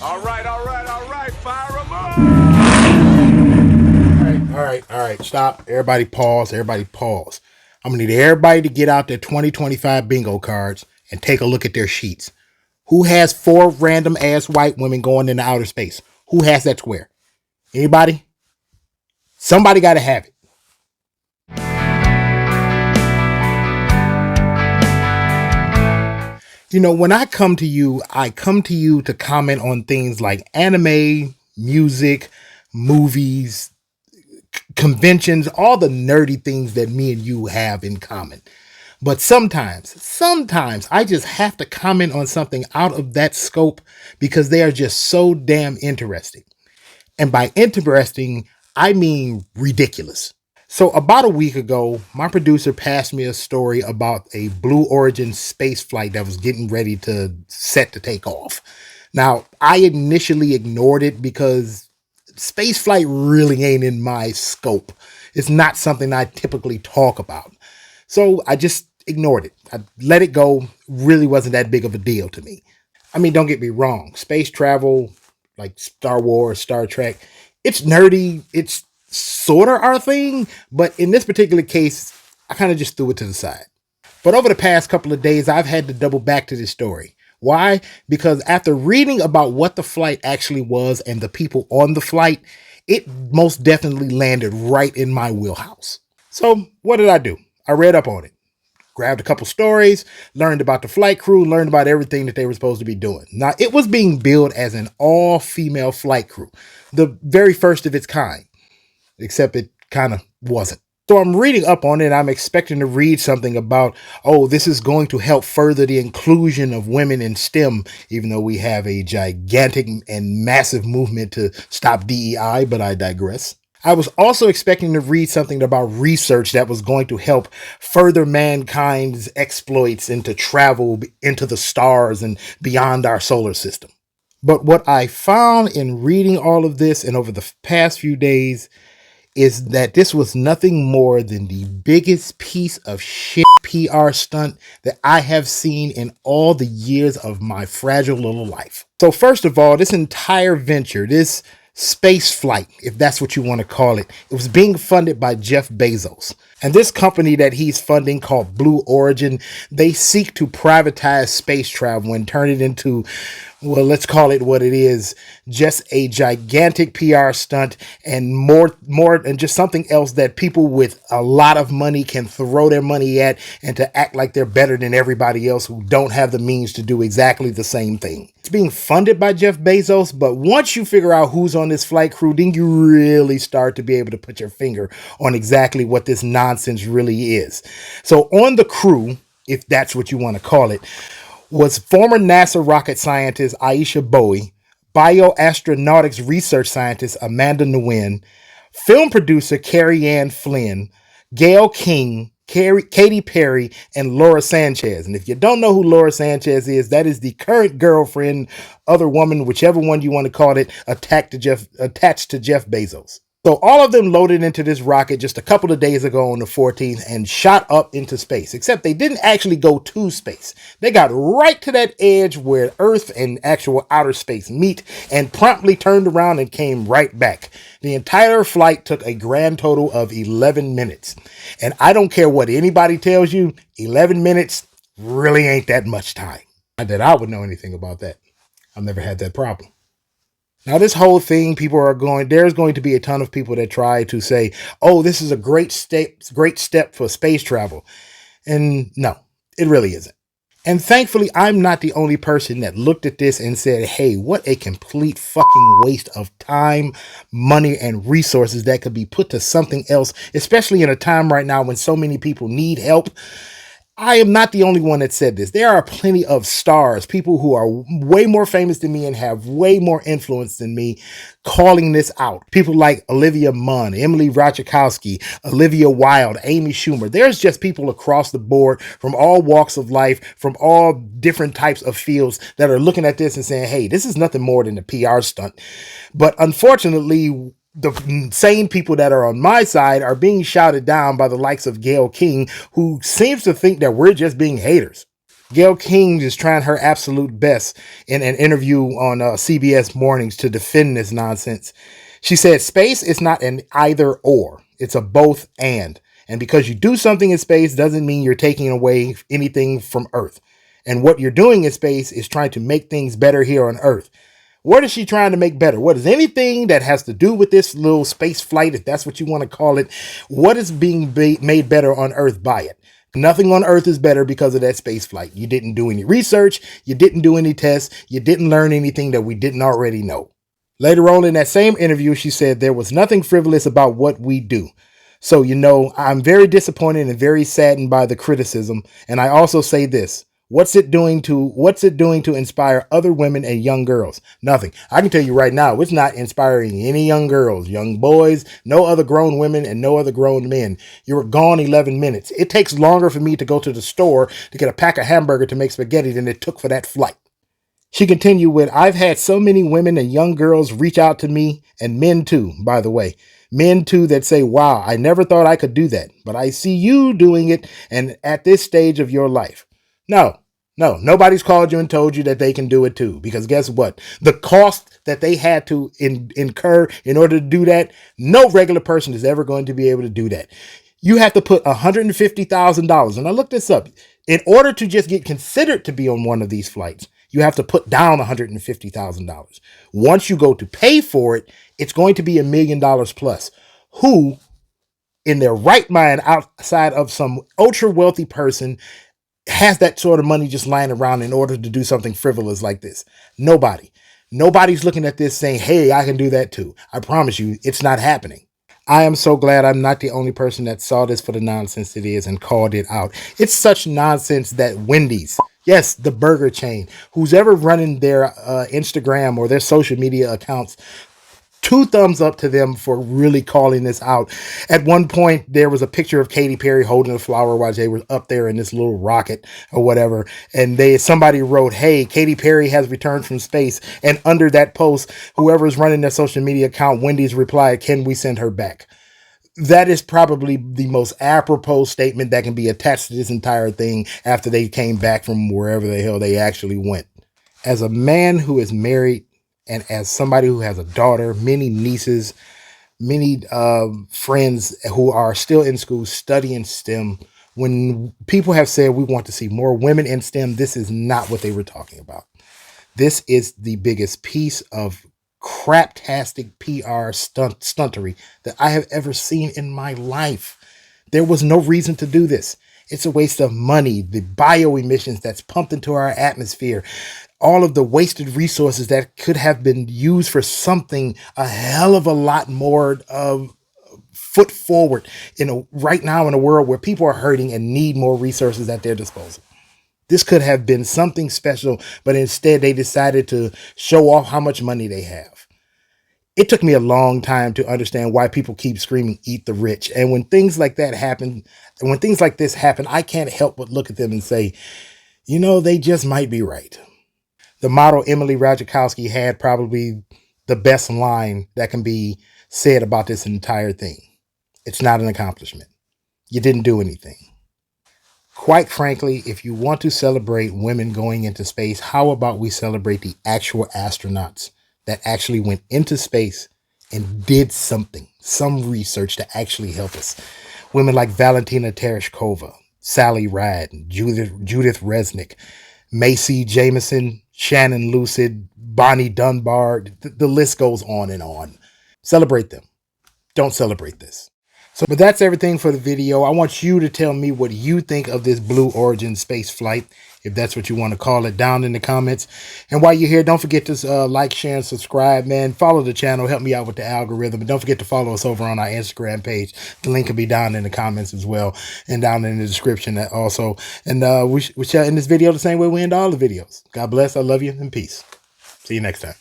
All right, fire them up! All right, stop. Everybody pause, everybody pause. I'm gonna need everybody to get out their 2025 bingo cards and take a look at their sheets. Who has four random ass white women going into outer space? Who has that square? Anybody? Somebody gotta have it. When I come to you to comment on things like anime, music, movies, conventions, all the nerdy things that me and you have in common. But sometimes I just have to comment on something out of that scope because they are just so damn interesting. And by interesting, I mean ridiculous. So about a week ago, my producer passed me a story about a Blue Origin space flight that was getting ready to set to take off. Now, I initially ignored it because space flight really ain't in my scope. It's not something I typically talk about. So I just ignored it. I let it go. Really wasn't that big of a deal to me. I mean, don't get me wrong. Space travel, like Star Wars, Star Trek, it's nerdy. It's sort of our thing. But in this particular case, I kind of just threw it to the side. But over the past couple of days, I've had to double back to this story. Why? Because after reading about what the flight actually was and the people on the flight, it most definitely landed right in my wheelhouse. So what did I do? I read up on it, grabbed a couple stories, learned about the flight crew, learned about everything that they were supposed to be doing. Now, it was being billed as an all-female flight crew, the very first of its kind, except it kind of wasn't. So I'm reading up on it. I'm expecting to read something about, oh, this is going to help further the inclusion of women in STEM, even though we have a gigantic and massive movement to stop DEI, but I digress. I was also expecting to read something about research that was going to help further mankind's exploits into travel into the stars and beyond our solar system. But what I found in reading all of this and over the past few days is that this was nothing more than the biggest piece of shit PR stunt that I have seen in all the years of my fragile little life. So first of all, this entire venture, this space flight, if that's what you want to call it, it was being funded by Jeff Bezos. And this company that he's funding called Blue Origin, they seek to privatize space travel and turn it into, well, let's call it what it is, just a gigantic PR stunt and more and just something else that people with a lot of money can throw their money at and to act like they're better than everybody else who don't have the means to do exactly the same thing. It's being funded by Jeff Bezos, but once you figure out who's on this flight crew, then you really start to be able to put your finger on exactly what this nonsense really is. So on the crew, if that's what you want to call it, was former NASA rocket scientist Aisha Bowie, bioastronautics research scientist Amanda Nguyen, film producer Carrie Ann Flynn, Gail King, Katy Perry, and Laura Sanchez. And if you don't know who Laura Sanchez is, that is the current girlfriend, other woman, whichever one you want to call it, attached to Jeff Bezos. So all of them loaded into this rocket just a couple of days ago on the 14th and shot up into space, except they didn't actually go to space. They got right to that edge where Earth and actual outer space meet and promptly turned around and came right back. The entire flight took a grand total of 11 minutes. And I don't care what anybody tells you, 11 minutes really ain't that much time. Not that I would know anything about that. I've never had that problem. Now, this whole thing, there's going to be a ton of people that try to say, oh, this is a great step for space travel. And no, it really isn't. And thankfully, I'm not the only person that looked at this and said, hey, what a complete fucking waste of time, money, and resources that could be put to something else, especially in a time right now when so many people need help. I am not the only one that said this. There are plenty of stars, people who are way more famous than me and have way more influence than me, calling this out. People like Olivia Munn, Emily Ratajkowski, Olivia Wilde, Amy Schumer. There's just people across the board from all walks of life, from all different types of fields that are looking at this and saying, hey, this is nothing more than a PR stunt. But unfortunately, the same people that are on my side are being shouted down by the likes of Gail King, who seems to think that we're just being haters. Gayle King is trying her absolute best in an interview on CBS Mornings to defend this nonsense. She said, space is not an either or, it's a both and. And because you do something in space doesn't mean you're taking away anything from Earth. And what you're doing in space is trying to make things better here on Earth. What is she trying to make better? What is anything that has to do with this little space flight, if that's what you want to call it, what is being made better on Earth by it? Nothing on Earth is better because of that space flight. You didn't do any research. You didn't do any tests. You didn't learn anything that we didn't already know. Later on in that same interview, she said there was nothing frivolous about what we do. So, I'm very disappointed and very saddened by the criticism. And I also say this. What's it doing to inspire other women and young girls? Nothing. I can tell you right now, it's not inspiring any young girls, young boys, no other grown women, and no other grown men. You were gone 11 minutes. It takes longer for me to go to the store to get a pack of hamburger to make spaghetti than it took for that flight. She continued with, I've had so many women and young girls reach out to me, and men too, by the way. Men too that say, wow, I never thought I could do that, but I see you doing it and at this stage of your life. No, nobody's called you and told you that they can do it too. Because guess what? The cost that they had to incur in order to do that, no regular person is ever going to be able to do that. You have to put $150,000. And I looked this up. In order to just get considered to be on one of these flights, you have to put down $150,000. Once you go to pay for it, it's going to be $1 million plus. Who, in their right mind, outside of some ultra wealthy person, has that sort of money just lying around in order to do something frivolous like this? Nobody. Nobody's looking at this saying, hey, I can do that too. I promise you, it's not happening. I am so glad I'm not the only person that saw this for the nonsense it is and called it out. It's such nonsense that Wendy's, yes, the burger chain, who's ever running their Instagram or their social media accounts, 2 thumbs up to them for really calling this out. At one point, there was a picture of Katy Perry holding a flower while they were up there in this little rocket or whatever. And somebody wrote, hey, Katy Perry has returned from space. And under that post, whoever's running their social media account, Wendy's replied, can we send her back? That is probably the most apropos statement that can be attached to this entire thing after they came back from wherever the hell they actually went. As a man who is married, and as somebody who has a daughter, many nieces, many friends who are still in school studying STEM, when people have said we want to see more women in STEM, this is not what they were talking about. This is the biggest piece of craptastic PR stuntery that I have ever seen in my life. There was no reason to do this. It's a waste of money, the bioemissions that's pumped into our atmosphere, all of the wasted resources that could have been used for something a hell of a lot more foot forward right now in a world where people are hurting and need more resources at their disposal. This could have been something special, but instead they decided to show off how much money they have. It took me a long time to understand why people keep screaming, eat the rich. And when things like that happen, and when things like this happen, I can't help but look at them and say, they just might be right. The model Emily Ratajkowski had probably the best line that can be said about this entire thing. It's not an accomplishment. You didn't do anything. Quite frankly, if you want to celebrate women going into space, how about we celebrate the actual astronauts that actually went into space and did something, some research to actually help us. Women like Valentina Tereshkova, Sally Ride, Judith Resnick, Macy Jameson, Shannon Lucid, Bonnie Dunbar. The list goes on and on. Celebrate them. Don't celebrate this. But that's everything for the video. I want you to tell me what you think of this Blue Origin space flight, if that's what you want to call it, down in the comments. And while you're here, don't forget to like, share, and subscribe, man. Follow the channel. Help me out with the algorithm. And don't forget to follow us over on our Instagram page. The link will be down in the comments as well, and down in the description also. And we shall end this video the same way we end all the videos. God bless. I love you, and peace. See you next time.